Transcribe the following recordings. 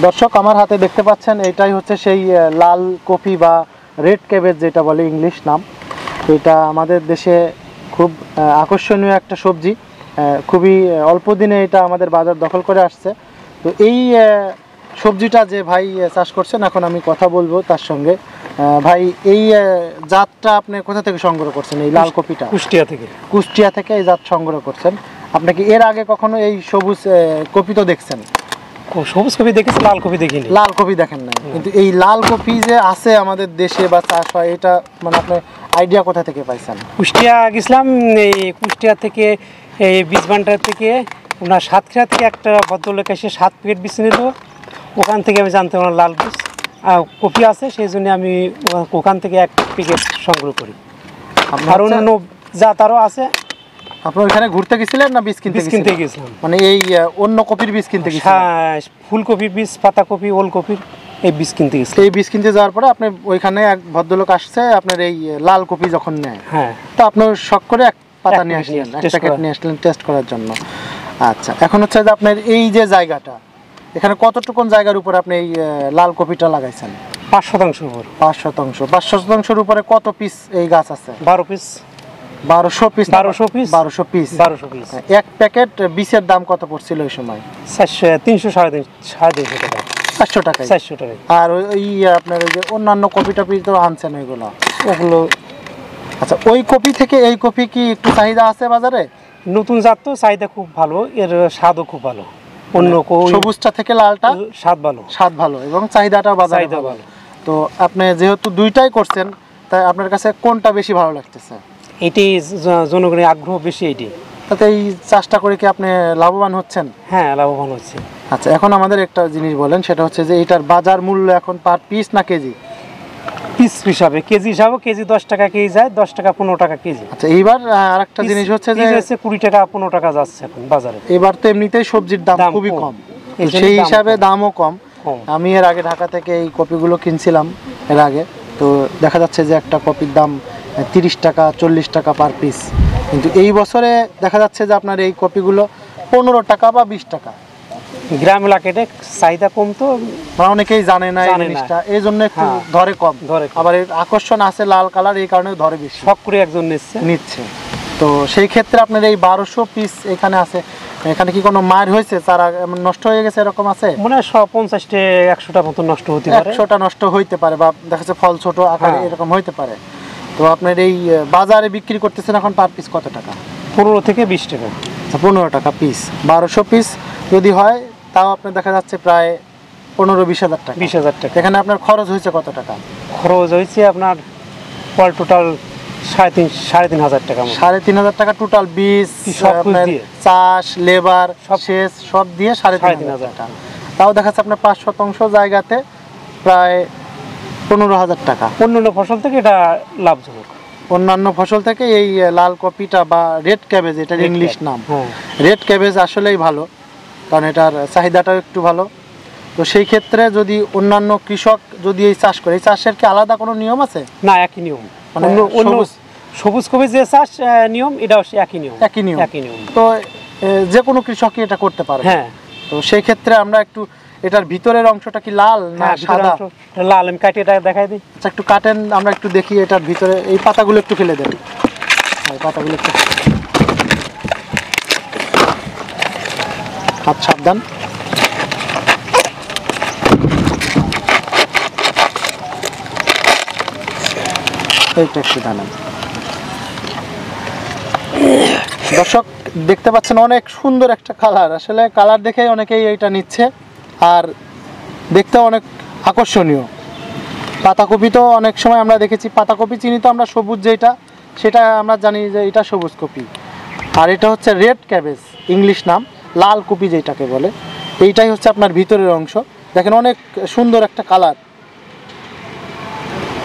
দর্শক আমার হাতে দেখতে পাচ্ছেন এটাই হচ্ছে সেই লাল কপি বা রেড ক্যাবেজ যেটা বলে ইংলিশ নাম। তো এটা আমাদের দেশে খুব আকর্ষণীয় একটা সবজি, খুবই অল্প দিনে এটা আমাদের বাজার দখল করে আসছে। তো এই সবজিটা যে ভাই চাষ করছেন, এখন আমি কথা বলবো তার সঙ্গে। ভাই এই জাতটা আপনি কোথা থেকে সংগ্রহ করছেন? এই লাল কপিটা কুষ্টিয়া থেকে। কুষ্টিয়া থেকে এই জাত সংগ্রহ করছেন। আপনি কি এর আগে কখনো এই সবুজ কপি তো দেখছেন? সবুজ কপি দেখেছি, লাল কপি দেখিনি। লাল কপি দেখেন না, কিন্তু এই লাল কপি যে আছে আমাদের দেশে বা চাষ হয়, এটা মানে আপনি আইডিয়া কোথা থেকে পাইছেন? কুষ্টিয়া গেছিলাম, এই কুষ্টিয়া থেকে এই বীজ ভান্ডার থেকে ওনার সাতক্ষীরা থেকে একটা ভদ্রলোক এসে 7 প্যাকেট বীজ নিল। ওখান থেকে আমি জানতে পারলাম লাল বীজ কপি আছে, সেই জন্য আমি ওখান থেকে 1 প্যাকেট সংগ্রহ করি। আর অন্য জাত আরও আছে। আপনি ওইখানে ঘুরতে গেছিলেন না বীজ কিনতে গেছিলাম? মানে এই অন্য কপির বীজ কিনতে গেছিলেন? হ্যাঁ, ফুলকপির বীজ, পাতাকপি, ওলকপির এই বীজ কিনতে গেছি। এই বীজ কিনতে যাওয়ার পরে আপনি ওইখানে এক ভদ্রলোক আসছে আপনার এই লাল কপি যখন নেয়, হ্যাঁ, তো আপনার শখ করে এক পাতা নিয়ে আসলেন, 1 প্যাকেট নিয়ে আসলেন টেস্ট করার জন্য। আচ্ছা, এখন হচ্ছে যে আপনার এই যে জায়গাটা, এখানে কতটুকুন জায়গার উপরে আপনি এই লাল কপিটা লাগাইছেন? 5% উপর। 5%। উপরে কত পিস এই গাছ আছে? 12 piece. 1200 piece. 1200 piece. 1200 piece. 1200 piece. 1 packet বীজের দাম কত পড়ছিল ওই সময়? 300 350 টাকা। 400 টাকা। 400 টাকা। আর ওই আপনার ওই যে অন্যান্য কপি টপি তো আনছেন ওইগুলো? ওগুলো। আচ্ছা, ওই কপি থেকে এই কপি কি একটু চাহিদা আছে বাজারে? নতুন জাত তো, চাহিদা খুব ভালো, এর স্বাদও খুব ভালো। অন্য সবুজটা থেকে লালটা স্বাদ ভালো এবং চাহিদাটাও বাজারে ভালো। তো আপনি যেহেতু দুইটাই করছেন, তাই আপনার কাছে কোনটা বেশি ভালো লাগতেছে? এটি জনগণের আগ্রহ বেশি এটি। তাতে এই চাষটা করে কি আপনি লাভবান হচ্ছেন? হ্যাঁ, লাভবান হচ্ছে। আচ্ছা, এখন আমাদের একটা জিনিস বলেন, সেটা হচ্ছে যে এটার বাজার মূল্য এখন পার পিস না কেজি? পিস হিসাবে, কেজি হিসাবে কেজি 10 টাকা কেজি যায়, 10 টাকা 15 টাকা কেজি। আচ্ছা, এইবার আরেকটা জিনিস হচ্ছে যে 20 টাকা 15 টাকা যাচ্ছে এখন বাজারে। এবার তো এমনিতেই সবজির দাম খুবই কম, সেই হিসাবে দামও কম। আমি এর আগে ঢাকা থেকে এই কপিগুলো কিনছিলাম এর আগে, তো দেখা যাচ্ছে যে একটা কপির দাম 30 টাকা 40 টাকা পার পিস, কিন্তু এই বছরে দেখা যাচ্ছে যে আপনার এই কপিগুলো 15 টাকা বা 20 টাকা। গ্রাম এলাকায় চাহিদা কম, তো অনেকেই জানে না এই জিনিসটা, এই জন্য একটু ধরে কম। আবার এর আকর্ষণ আছে লাল কালার, এই কারণে ধরে বেশি, শখ করে একজন নিচ্ছে। তো সেই ক্ষেত্রে আপনার এই 1200 পিস এখানে আছে, এখানে কি কোনো মার হয়েছে, চারা নষ্ট হয়ে গেছে এরকম আছে? মনে হয় 50টা 100টা মতো নষ্ট হতে পারে। 100টা নষ্ট হইতে পারে, বা দেখা যাচ্ছে ফল ছোট আকারে এরকম হইতে পারে। তো আপনার এই বাজারে বিক্রি করতেছেন এখন পার পিস কত টাকা? 15 থেকে 20 টাকা। 15 টাকা পিস। 1200 পিস যদি হয়, তাও আপনার দেখা যাচ্ছে প্রায় 15-20 হাজার টাকা। 20 হাজার টাকা। এখানে আপনার খরচ হয়েছে কত টাকা? খরচ হয়েছে আপনার অল টোটাল 3,500 টাকা। 3,500 টাকা টোটাল, বীজ, চাষ, লেবার, সেচ সব দিয়ে 3,500 টাকা। তাও দেখা যাচ্ছে আপনার 5% জায়গাতে প্রায় 15,000 টাকা। অন্যান্য ফসল থেকে এটা লাভজনক। অন্যান্য ফসল থেকে এই লাল কপিটা বা রেড ক্যাবেজ, এটার ইংলিশ নাম রেড ক্যাবেজ, আসলেই ভালো, কারণ এটার চাহিদাটাও একটু ভালো। তো সেই ক্ষেত্রে যদি অন্যান্য কৃষক যদি এই চাষ করে, এই চাষের কি আলাদা কোনো নিয়ম আছে? না, একই নিয়ম। সবুজ কপি যে চাষ নিয়ম, এটাও একই নিয়ম। তো যে কোনো কৃষকই এটা করতে পারে। হ্যাঁ। তো সেই ক্ষেত্রে আমরা একটু এটার ভিতরের অংশটা কি লাল না সাদা? লাল, আমি কাটি এটা দেখাই দিই। আচ্ছা, একটু কাটেন, আমরা একটু দেখি এটার ভিতরে। এই পাতাগুলো একটু ফেলে দেন, পাতাগুলো একটু হাত সাবধান। এইটা একটু জানান। দর্শক দেখতে পাচ্ছেন অনেক সুন্দর একটা কালার, আসলে কালার দেখেই অনেকেই এইটা নিচ্ছে, আর দেখতেও অনেক আকর্ষণীয়। পাতাকপি তো অনেক সময় আমরা দেখেছি, পাতাকপি চিনি তো আমরা সবুজ, যেটা সেটা আমরা জানি যে এটা সবুজ কপি, আর এটা হচ্ছে রেড ক্যাবেজ ইংলিশ নাম, লাল কপি যেটাকে বলে। এইটাই হচ্ছে আপনার ভিতরের অংশ, দেখেন অনেক সুন্দর একটা কালার।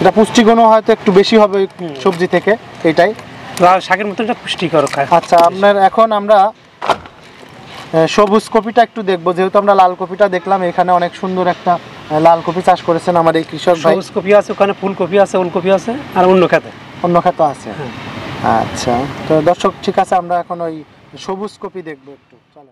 এটা পুষ্টিগুণও হয়তো একটু বেশি হবে সবজি থেকে, এটাই লাল শাকের মতো এটা পুষ্টিকর। আচ্ছা, আপনার এখন আমরা সবুজ কপিটা একটু দেখবো, যেহেতু আমরা লাল কপিটা দেখলাম। এখানে অনেক সুন্দর একটা লাল কপি চাষ করেছেন আমার এই কৃষক ভাই। সবুজ কপি আছে, ওখানে ফুলকপি আছে, ওলকপি আছে, আর অন্য খাতে আছে। আচ্ছা, তো দর্শক ঠিক আছে, আমরা এখন ওই সবুজ কপি দেখবো একটু, চলো।